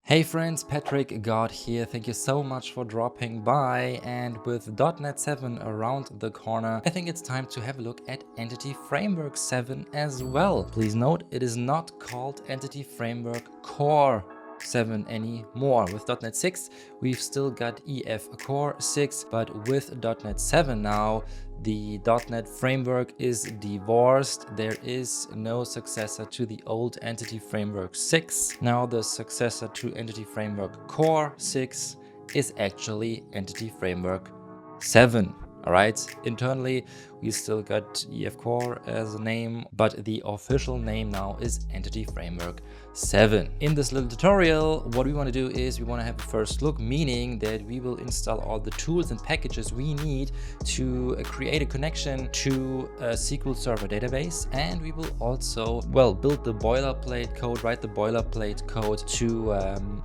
Hey friends, Patrick God here. Thank you so much for dropping by. And with .NET 7 around the corner, I think it's time to have a look at Entity Framework 7 as well. Please note, it is not called Entity Framework Core 7 anymore. With .NET 6, we've still got EF Core 6, but with .NET 7 now, the .NET framework is divorced. There is no successor to the old Entity Framework 6. Now the successor to Entity Framework Core 6 is actually Entity Framework 7. Alright, internally we still got EF Core as a name, but the official name now is Entity Framework 7. In this little tutorial, what we want to do is we want to have a first look, meaning that we will install all the tools and packages we need to create a connection to a SQL Server database, and we will also, build the boilerplate code, write the boilerplate code to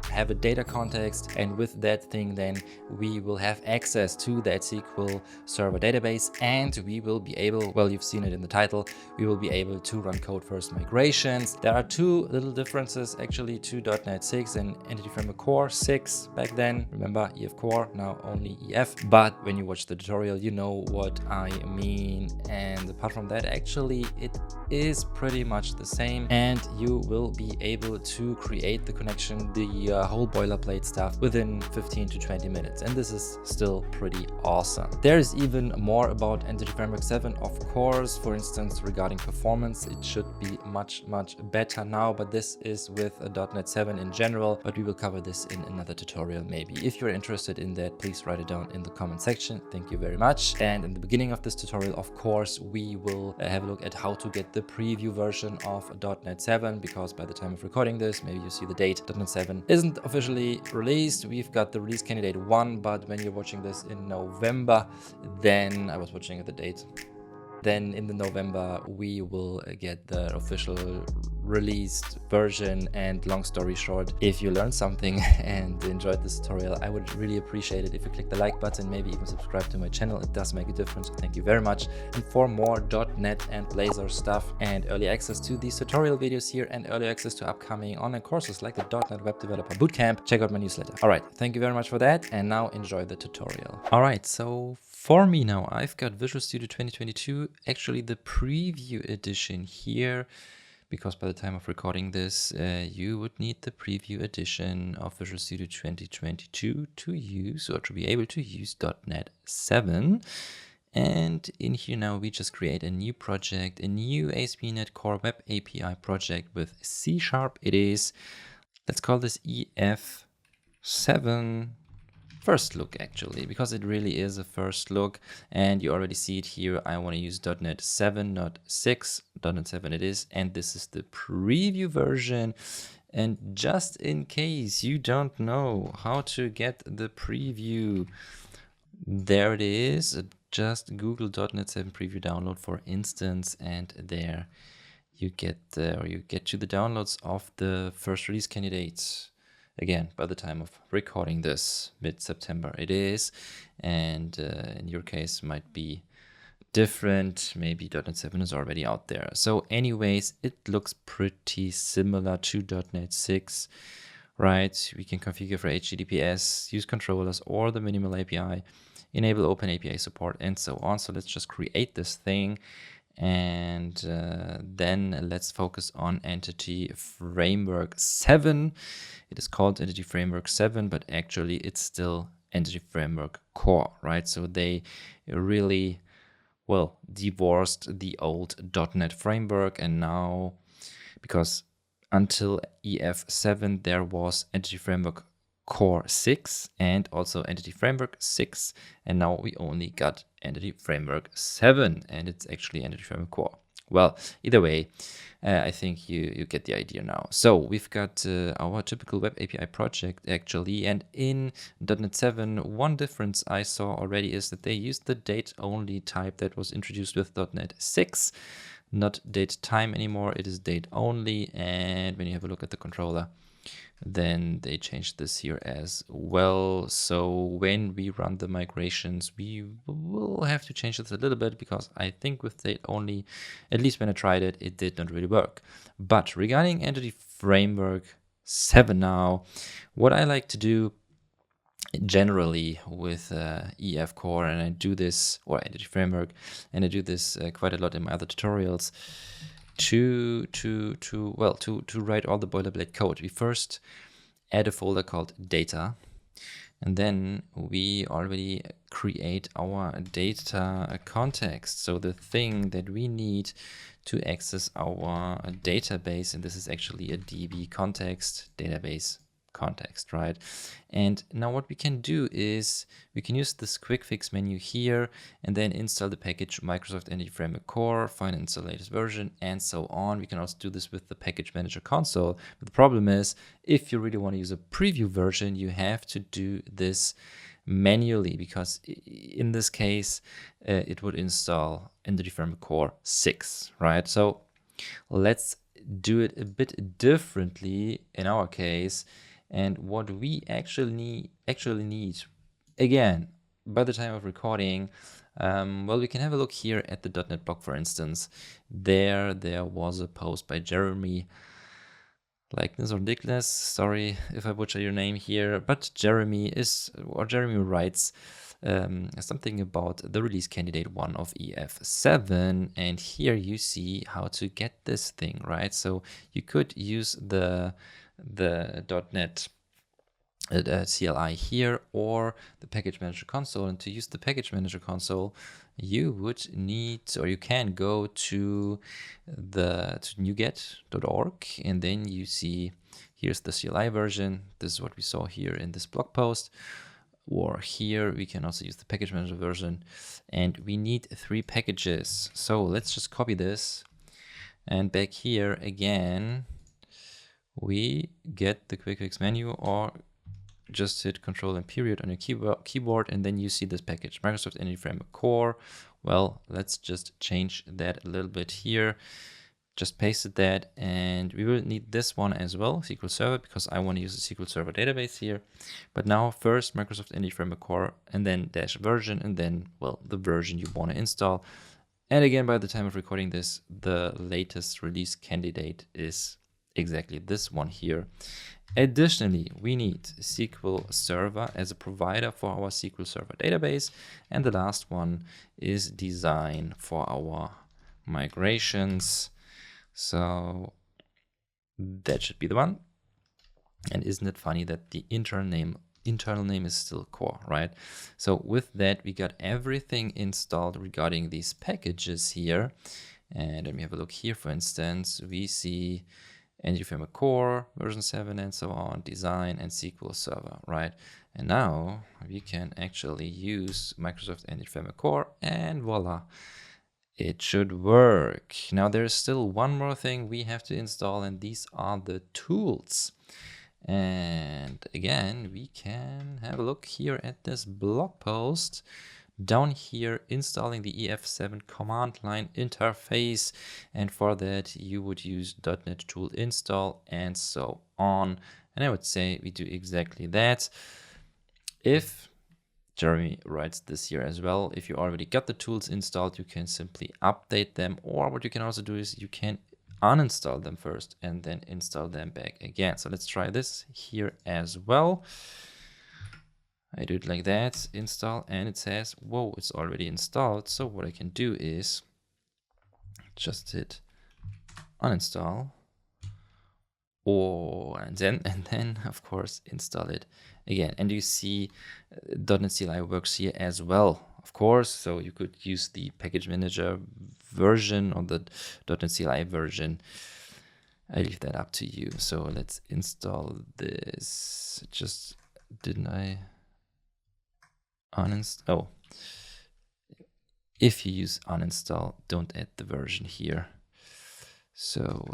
have a data context, and with that thing then we will have access to that SQL Server database, and we will be able, you've seen it in the title, we will be able to run code first migrations. There are two little differences actually to .NET 6 and Entity Framework Core 6 back then. Remember, EF Core, now only EF. But when you watch the tutorial, you know what I mean. And apart from that, actually, it is pretty much the same. And you will be able to create the connection, the whole boilerplate stuff within 15 to 20 minutes. And this is still pretty awesome. There is even more about Entity Framework 7, of course. For instance, regarding performance, it should be much better now, but this is with .NET 7 in general, but we will cover this in another tutorial maybe. If you're interested in that, please write it down in the comment section. Thank you very much. And in the beginning of this tutorial, of course, we will have a look at how to get the preview version of .NET 7, because by the time of recording this, maybe you see the date, .NET 7 isn't officially released. We've got the release candidate 1, but when you're watching this in November, then I was watching at the date. Then in the November, we will get the official released version. And long story short, if you learned something and enjoyed this tutorial, I would really appreciate it if you click the like button, maybe even subscribe to my channel. It does make a difference. So thank you very much. And for more .NET and Blazor stuff and early access to these tutorial videos here and early access to upcoming online courses like the .NET Web Developer Bootcamp, check out my newsletter. All right, thank you very much for that. And now enjoy the tutorial. All right, so for me now, I've got Visual Studio 2022, actually the preview edition here, because by the time of recording this, you would need the preview edition of Visual Studio 2022 to use, or to be able to use .NET 7. And in here now, we just create a new project, a new ASP.NET Core Web API project with C#. It is, let's call this EF7. First look, actually, because it really is a first look, and you already see it here. I want to use .NET 7, not 6. .NET 7 it is, and this is the preview version. And just in case you don't know how to get the preview, there it is. Just Google .NET 7 preview download, for instance, and there you get to the downloads of the first release candidates. Again, by the time of recording this, mid-September it is, and in your case might be different. Maybe .NET 7 is already out there. So anyways, it looks pretty similar to .NET 6, right? We can configure for HTTPS, use controllers or the minimal API, enable open API support, and so on. So let's just create this thing. And then let's focus on Entity Framework 7. It is called Entity Framework 7, but actually it's still Entity Framework Core, right? So they really, divorced the old .NET framework, and now, because until EF7 there was Entity Framework Core 6 and also Entity Framework 6, and now we only got Entity Framework 7, and it's actually Entity Framework Core. Well, either way, I think you get the idea now. So we've got our typical web API project actually, and in .NET 7, one difference I saw already is that they used the date-only type that was introduced with .NET 6. Not date time anymore, it is date only. And when you have a look at the controller, then they changed this here as well. So when we run the migrations, we will have to change this a little bit, because I think with date only, at least when I tried it, it did not really work. But regarding Entity Framework EF7 now. What I like to do generally with EF Core, and I do this, or Entity Framework, and I do this quite a lot in my other tutorials, to write all the boilerplate code. We first add a folder called data, and then we already create our data context. So the thing that we need to access our database, and this is actually a DbContext database context, right? And now what we can do is we can use this quick fix menu here and then install the package Microsoft Entity Framework Core, find and install the latest version, and so on. We can also do this with the package manager console. But the problem is, if you really want to use a preview version, you have to do this manually, because in this case it would install Entity Framework Core 6, right? So let's do it a bit differently in our case. And what we actually need, again, by the time of recording, well, we can have a look here at the .NET blog, for instance. There was a post by Jeremy Likeness or Nicholas, sorry if I butcher your name here, but Jeremy writes something about the release candidate 1 of EF7, and here you see how to get this thing, right? So you could use the .NET CLI here or the package manager console, and to use the package manager console you would need, or you can go to NuGet.org, and then you see here's the CLI version. This is what we saw here in this blog post, or here we can also use the package manager version, and we need 3 packages. So let's just copy this, and back here again we get the quick fix menu, or just hit Control and period on your keyboard, and then you see this package, Microsoft Entity Framework Core. Well, let's just change that a little bit here. Just pasted that, and we will need this one as well, SQL Server, because I want to use the SQL Server database here. But now first Microsoft Entity Framework Core, and then dash version, and then, well, the version you want to install. And again, by the time of recording this, the latest release candidate is exactly this one here. Additionally, we need SQL Server as a provider for our SQL Server database, and the last one is design for our migrations. So that should be the one. And isn't it funny that the internal name is still core, right? So with that, we got everything installed regarding these packages here. And when we have a look here, for instance, we see Entity Framework Core, version 7, and so on, design, and SQL Server, right? And now we can actually use Microsoft Entity Framework Core, and voila, it should work. Now there's still one more thing we have to install, and these are the tools. And again, we can have a look here at this blog post. Down here, installing the EF7 command line interface, and for that you would use .NET tool install and so on. And I would say we do exactly that. If Jeremy writes this here as well, if you already got the tools installed, you can simply update them, or what you can also do is you can uninstall them first and then install them back again. So let's try this here as well. I do it like that, install, and it says, whoa, it's already installed. So what I can do is just hit uninstall, and then of course install it again. And you see .NET CLI works here as well, of course. So you could use the package manager version or the .NET CLI version. I leave that up to you. So let's install this. Just didn't I uninstall? Oh, if you use uninstall, don't add the version here. So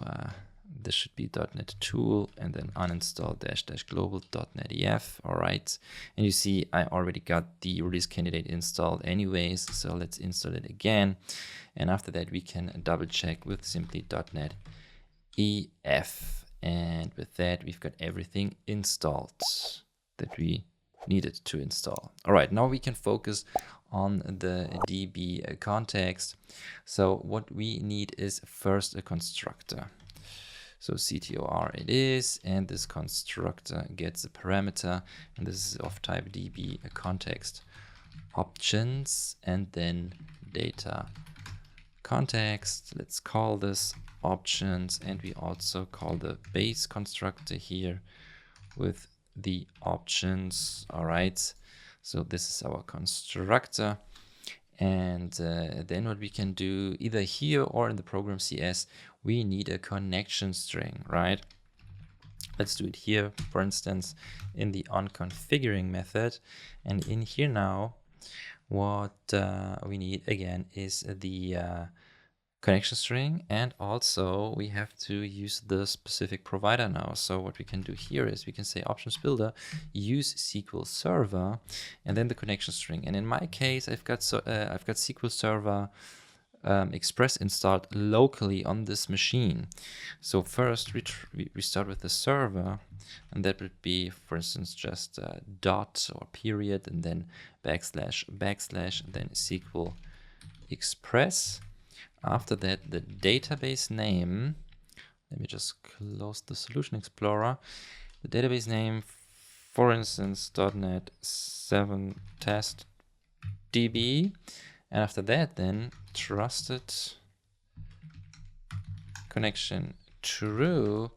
this should be .NET tool, and then uninstall -- global.NET EF. All right, and you see I already got the release candidate installed anyways, so let's install it again. And after that we can double check with simply .NET EF, and with that we've got everything installed that we needed to install. All right, now we can focus on the DbContext. So what we need is first a constructor. So CTOR it is, and this constructor gets a parameter, and this is of type DbContext options, and then data context. Let's call this options, and we also call the base constructor here with the options. All right, so this is our constructor. And then what we can do either here or in the Progam.cs, we need a connection string, right? Let's do it here, for instance, in the onConfiguring method. And in here now, what we need again is the connection string, and also we have to use the specific provider now. So what we can do here is we can say options builder use SQL Server and then the connection string. And in my case, I've got SQL Server Express installed locally on this machine. So first we start with the server, and that would be, for instance, just dot or period and then backslash and then SQL Express. After that, the database name, let me just close the Solution Explorer. The database name, for instance, .NET 7 test DB. And after that, then trusted connection true.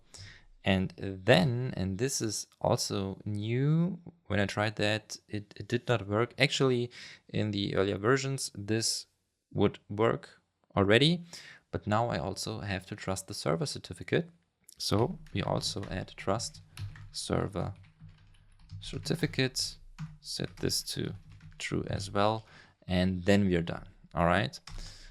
And then, and this is also new, when I tried that, it did not work. Actually, in the earlier versions, this would work already, but now I also have to trust the server certificate. So we also add trust server certificate, set this to true as well, and then we are done. All right.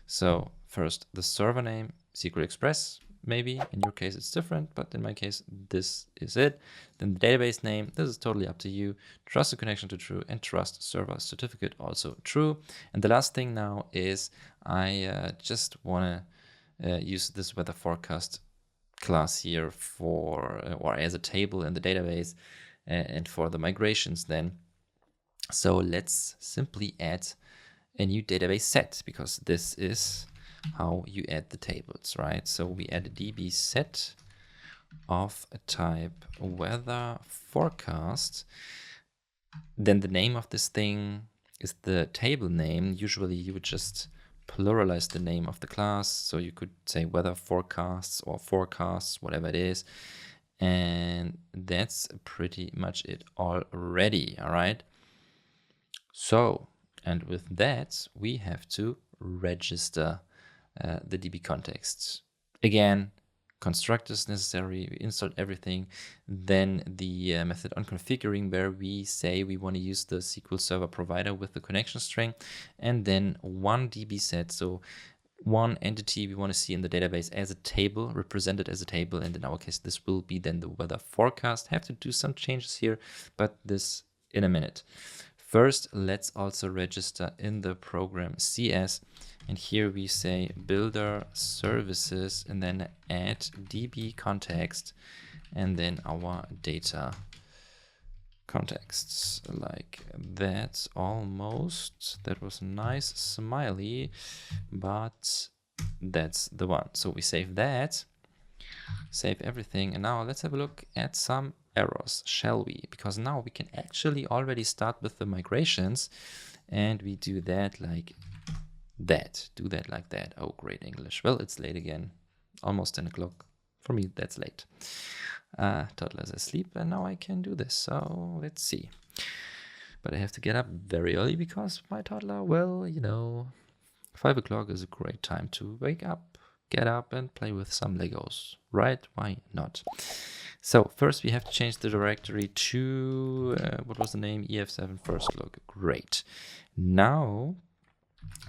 So first the server name, SQL Express, maybe in your case it's different, but in my case this is it. Then the database name, this is totally up to you. Trust the connection to true and trust server certificate also true. And the last thing now is I just want to use this weather forecast class here for or as a table in the database and for the migrations then. So let's simply add a new database set, because this is how you add the tables, right? So we add a DB set of a type weather forecast. Then the name of this thing is the table name. Usually you would just pluralize the name of the class. So you could say weather forecasts or forecasts, whatever it is. And that's pretty much it already, all right? So, and with that, we have to register the DbContext. Again, constructors necessary, we install everything. Then the method onConfiguring, where we say we want to use the SQL Server provider with the connection string, and then one DB set. So one entity we want to see in the database as a table, represented as a table, and in our case this will be then the weather forecast. Have to do some changes here, but this in a minute. First, let's also register in the Progam.cs, and here we say builder services and then add DbContext and then our data contexts, like that. Almost, that was a nice smiley, but that's the one. So we save that, save everything, and now let's have a look at some errors, shall we? Because now we can actually already start with the migrations, and we do that like that. Do that like that. Oh, great English. Well, it's late again, almost 10 o'clock. For me, that's late. Toddler's asleep, and now I can do this. So let's see. But I have to get up very early because my toddler, well, you know, 5 o'clock is a great time to wake up, get up, and play with some Legos, right? Why not? So first we have to change the directory to, what was the name? EF7 first look. Great. Now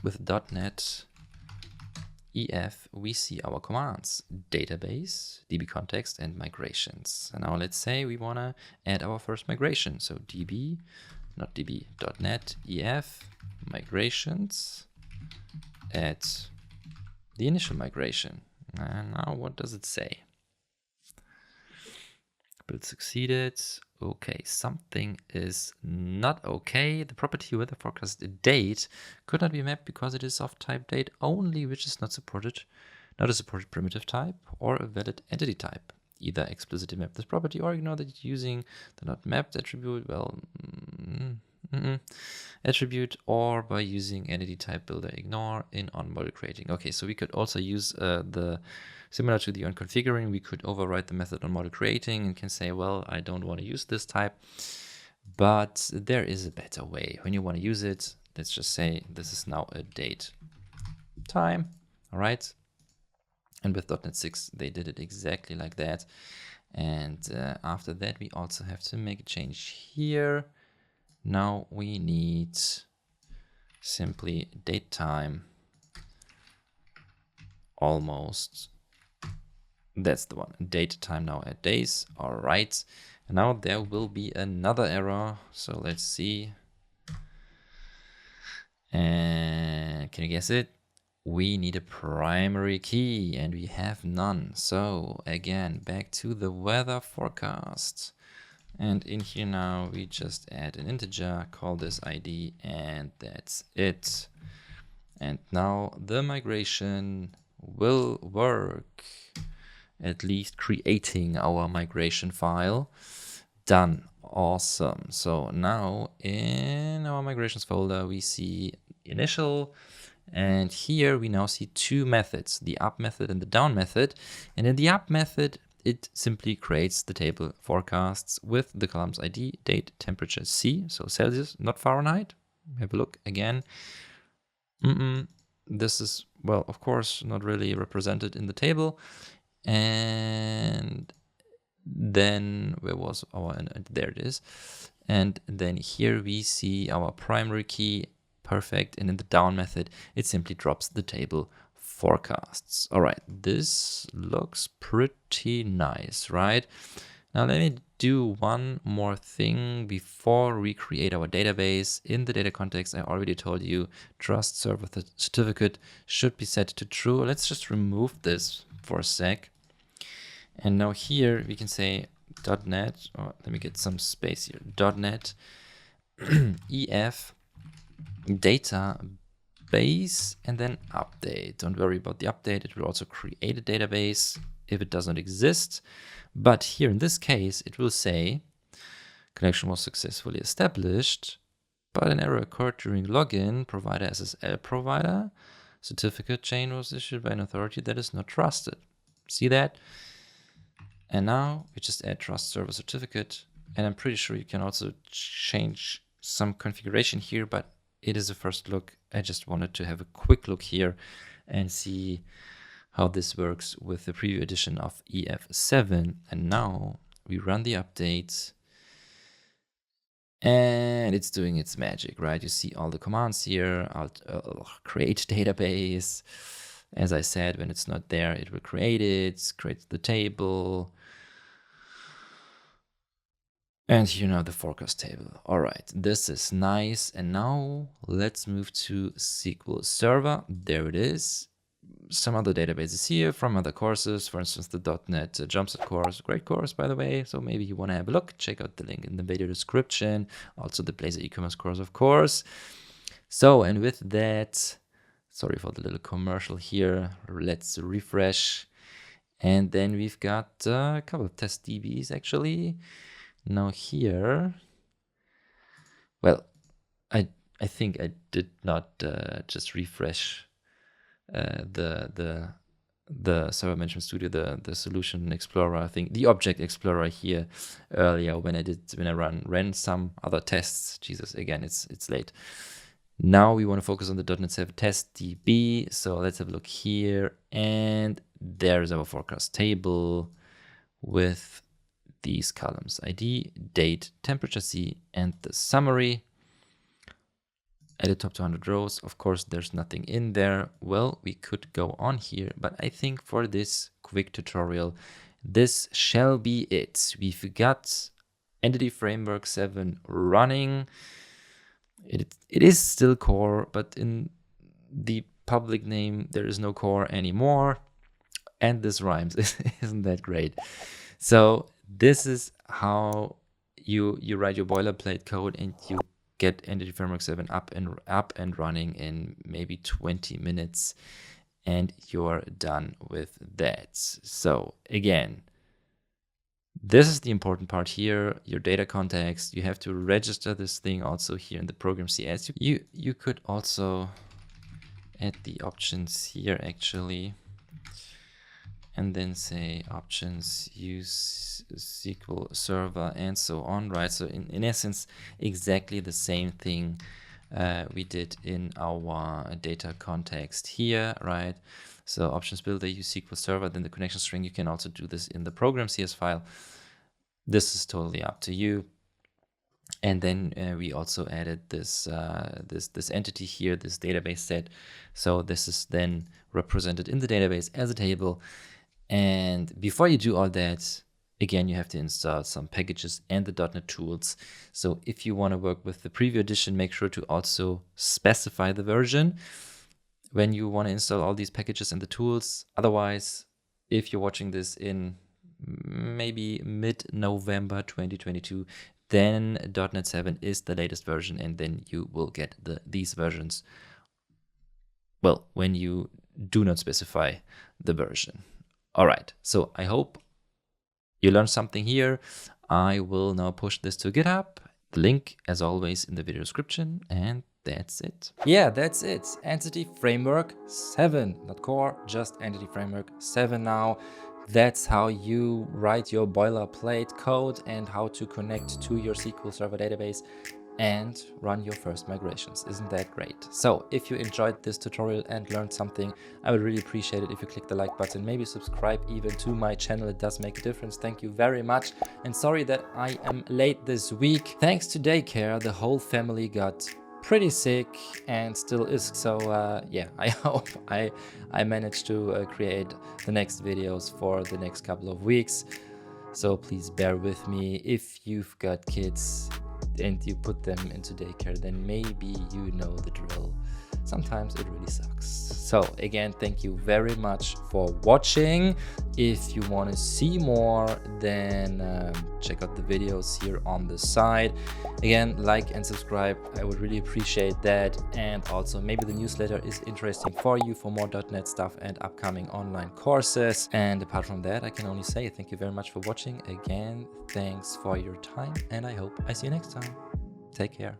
with .NET EF, we see our commands: database, DbContext, and migrations. And now let's say we want to add our first migration. So DB, not DB, .NET EF, migrations, add the initial migration. And now what does it say? Build succeeded. Okay, something is not okay. The property weather forecast date could not be mapped because it is of type date only, which is not supported not a supported primitive type or a valid entity type. Either explicitly map this property or ignore that it's using the not mapped attribute, attribute, or by using entity type builder ignore in on model creating. Okay, so we could also use the similar to the on configuring, we could override the method on model creating and can say, well, I don't want to use this type, but there is a better way. When you want to use it, let's just say this is now a date time. All right. And with .NET 6, they did it exactly like that. And after that, we also have to make a change here. Now we need simply date time. Almost. That's the one. Date time now at days. All right. And now there will be another error. So let's see. And can you guess it? We need a primary key and we have none. So again, back to the weather forecast. And in here now, we just add an integer, call this ID, and that's it. And now the migration will work, at least creating our migration file. Done. Awesome. So now in our migrations folder, we see initial. And here we now see two methods, the up method and the down method. And in the up method, it simply creates the table forecasts with the columns ID, date, temperature, C, so Celsius, not Fahrenheit. Have a look again. This is, well, of course, not really represented in the table. And then where was our, there it is. And then here we see our primary key. Perfect. And in the down method, it simply drops the table forecasts. All right, this looks pretty nice, right? Now let me do one more thing before we create our database. In the data context, I already told you trust server certificate should be set to true. Let's just remove this for a sec. And now here we can say .NET, or let me get some space here, .NET EF database and then update. Don't worry about the update. It will also create a database if it does not exist. But here in this case, it will say connection was successfully established, but an error occurred during login. Provider SSL provider. Certificate chain was issued by an authority that is not trusted. See that? And now we just add trust server certificate. And I'm pretty sure you can also change some configuration here, but it is a first look. I just wanted to have a quick look here and see how this works with the preview edition of EF7. And now we run the update and it's doing its magic, right? You see all the commands here. I'll create database. As I said, when it's not there, it will create it, create the table. And here now the forecast table. All right, this is nice. And now let's move to SQL Server. There it is. Some other databases here from other courses. For instance, the .NET Jumpset course. Great course, by the way. So maybe you want to have a look. Check out the link in the video description. Also the Blazor e-commerce course, of course. So, and with that, sorry for the little commercial here. Let's refresh. And then we've got a couple of test DBs actually. Now here, well, I think I did not just refresh the Server Management Studio, the Solution Explorer. I think the Object Explorer here earlier when I ran some other tests. Jesus, again, it's late. Now we want to focus on the .NET 7 test DB. So let's have a look here, and there's our forecast table with these columns: ID, date, temperature C, and the summary. At the top 200 rows, of course, there's nothing in there. Well, we could go on here, but I think for this quick tutorial, this shall be it. We've got Entity Framework 7 running. It is still core, but in the public name, there is no core anymore. And this rhymes. Isn't that great? So this is how you write your boilerplate code and you get Entity Framework 7 up and running in maybe 20 minutes. and you're done with that. So again, this is the important part here, your data context. You have to register this thing also here in the Progam.cs. You could also add the options here actually, and then say options, use SQL Server, and so on, right? So in essence, exactly the same thing we did in our data context here, right? So options builder, use SQL Server, then the connection string. You can also do this in the Progam.cs file. This is totally up to you. And then we also added this this entity here, this database set. So this is then represented in the database as a table. And before you do all that, again, you have to install some packages and the .NET tools. So if you want to work with the Preview edition, make sure to also specify the version when you want to install all these packages and the tools. Otherwise, if you're watching this in maybe mid-November 2022, then .NET 7 is the latest version, and then you will get these versions, well, when you do not specify the version. All right, so I hope you learned something here. I will now push this to GitHub. The link, as always, in the video description, and that's it. Yeah, that's it. Entity Framework 7, not core, just Entity Framework 7 now. That's how you write your boilerplate code and how to connect to your SQL Server database and run your first migrations. Isn't that great? So if you enjoyed this tutorial and learned something, I would really appreciate it if you click the like button, maybe subscribe even to my channel. It does make a difference. Thank you very much. And sorry that I am late this week. Thanks to daycare, the whole family got pretty sick and still is. So yeah, I hope I managed to create the next videos for the next couple of weeks. So please bear with me. If you've got kids and you put them into daycare, then maybe you know the drill. Sometimes it really sucks. So again, thank you very much for watching. If you want to see more, then check out the videos here on the side. Again, like and subscribe. I would really appreciate that. And also maybe the newsletter is interesting for you for more .NET stuff and upcoming online courses. And apart from that, I can only say thank you very much for watching. Again, thanks for your time, and I hope I see you next time. Take care.